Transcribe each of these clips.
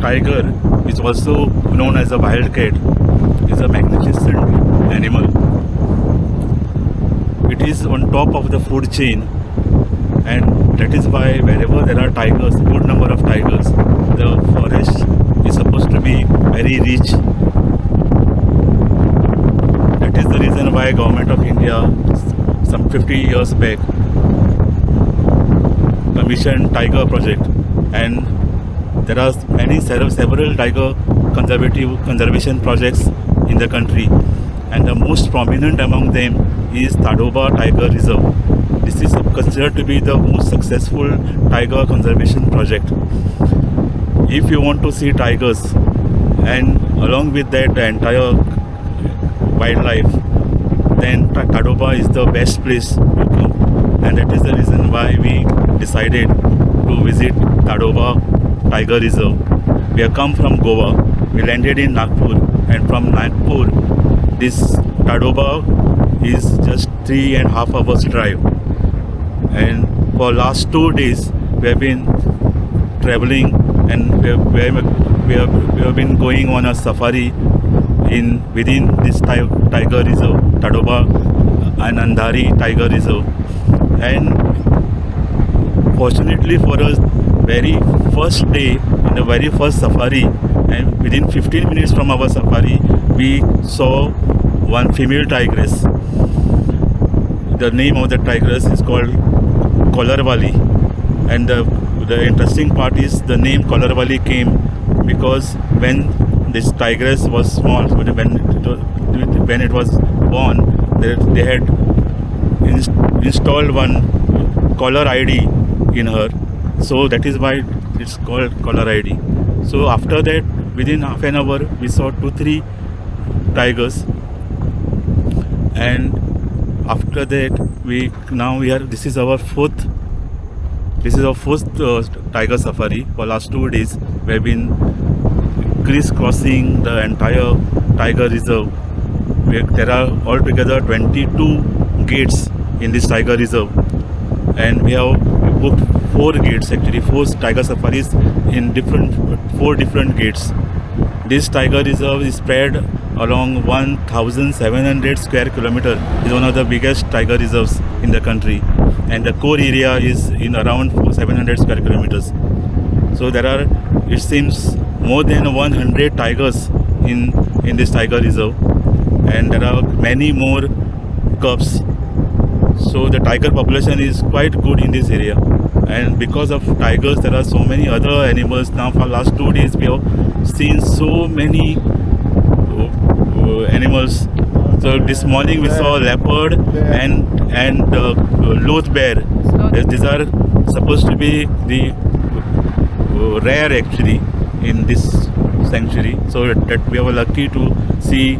tiger is also known as a wildcat. Is a magnificent animal. It is on top of the food chain, and that is why wherever there are tigers, good number of tigers, the forest is supposed to be very rich. That is the reason why Government of India some 50 years back commissioned Tiger Project, and there are several tiger conservation projects in the country, and the most prominent among them is Tadoba Tiger Reserve. This is considered to be the most successful tiger conservation project. If you want to see tigers and along with that the entire wildlife, then Tadoba is the best place to come, and that is the reason why we decided to visit Tadoba Tiger Reserve. We have come from Goa, we landed in Nagpur, and from Nagpur this Tadoba is just 3.5 hours drive. And for last 2 days we have been traveling, and we have been going on a safari within this tiger reserve, Tadoba and Andhari Tiger Reserve. And fortunately for us, very first day in the very first safari, and within 15 minutes from our safari we saw one female tigress. The name of the tigress is called Kolarwali, and the interesting part is the name Kolarwali came because when this tigress was small, when it was born, they had installed one collar ID in her, so that is why it's called collar ID. So after that, within half an hour, we saw 2-3 tigers, and after that this is our fourth tiger safari. For last 2 days we have been crisscrossing the entire tiger reserve. There are altogether 22 gates in this tiger reserve, and we have booked 4 gates, actually 4 tiger safaris in 4 different gates. This tiger reserve is spread along 1,700 square kilometer. Is one of the biggest tiger reserves in the country, and the core area is in around 700 square kilometers. So there are, it seems, more than 100 tigers in this tiger reserve, and there are many more cubs. So the tiger population is quite good in this area, and because of tigers there are so many other animals. Now for last 2 days we have seen so many animals. So this morning we saw leopard and loth bear. These are supposed to be the rare actually in this sanctuary. So that we were lucky to see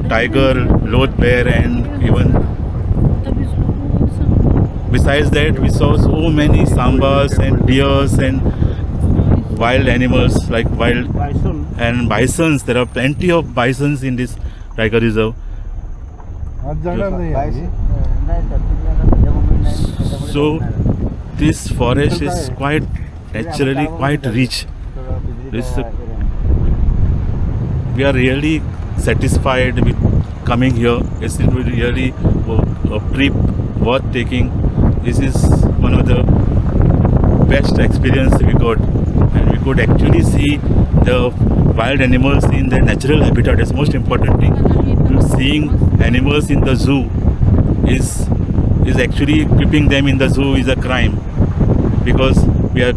tiger, loth bear, and even besides that we saw so many sambas and deers and wild animals like wild and bisons. There are plenty of bisons in this tiger reserve. So this forest is quite naturally quite rich. We are really satisfied with coming here. It's really a trip worth taking. This is one of the best experience we got, and we could actually see the wild animals in their natural habitat. That's most important thing. Seeing animals in the zoo is actually keeping them in the zoo is a crime, because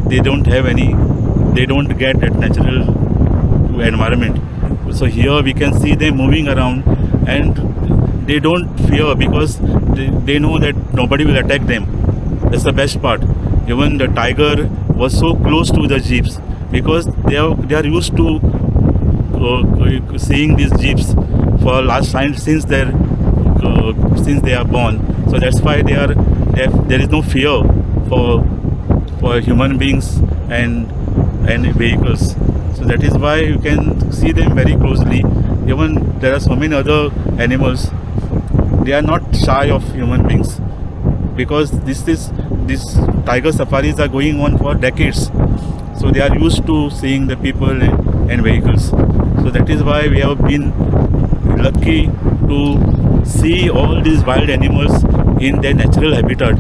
they don't get that natural environment. So here we can see them moving around, and they don't fear because they know that nobody will attack them. That's the best part. Even the tiger was so close to the jeeps because they are used to seeing these jeeps for last time since they are born. So that's why there is no fear for human beings and vehicles. So that is why you can see them very closely. Even there are so many other animals. They are not shy of human beings, because these tiger safaris are going on for decades. So they are used to seeing the people and vehicles. So that is why we have been lucky to see all these wild animals in their natural habitat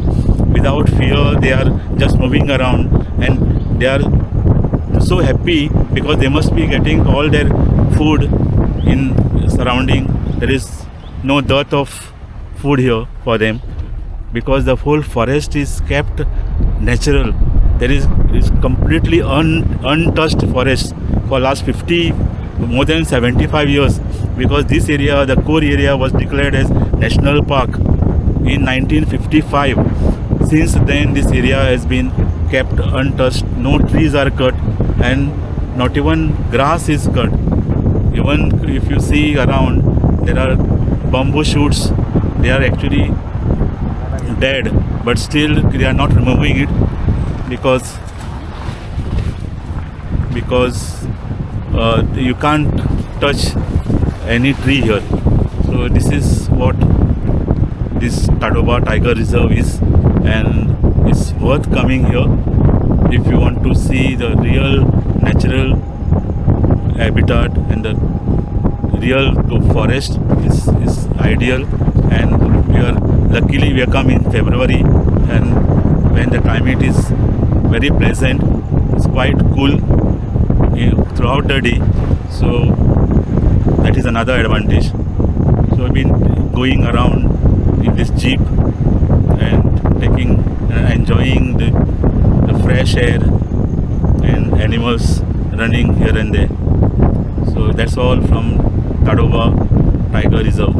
without fear. They are just moving around, and they are so happy because they must be getting all their food in surrounding. There is no dearth of food here for them because the whole forest is kept natural. There is completely untouched forest for last 50, more than 75 years, because this area, the core area, was declared as national park in 1955. Since then this area has been kept untouched. No trees are cut, and not even grass is cut. Even if you see around, there are bamboo shoots. They are actually dead, but still they are not removing it because you can't touch any tree here. So this is what this Tadoba Tiger Reserve is, and it's worth coming here if you want to see the real natural habitat, and the real forest is ideal. And luckily we are come in February, and when the climate is very pleasant, it's quite cool throughout the day. So that is another advantage. So we've been going around in this jeep and enjoying the fresh air and animals running here and there. So that's all from Tadoba Tiger Reserve.